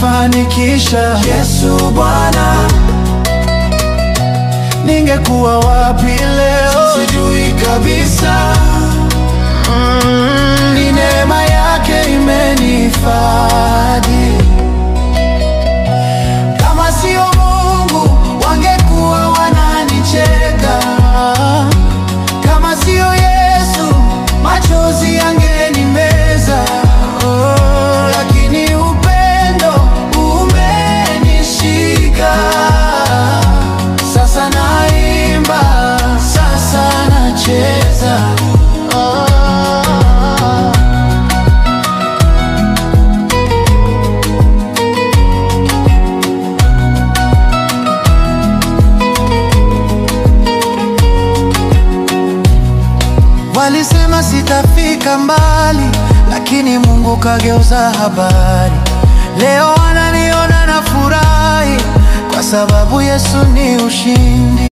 kunifanikisha. Yesu Bwana, ningekuwa wapi leo? Sijui kabisa. Ni neema yake imenihifadhi. Kama sio Mungu wangekuwa wananicheka. Kama sio Yesu machozi yangenimeza. Lakini upendo umenishika. Sasa naimba, sasa nacheza. Walisema sitafika mbali, lakini Mungu kageuza habari. Leo wananiona na furahi, kwa sababu Yesu ni ushindi.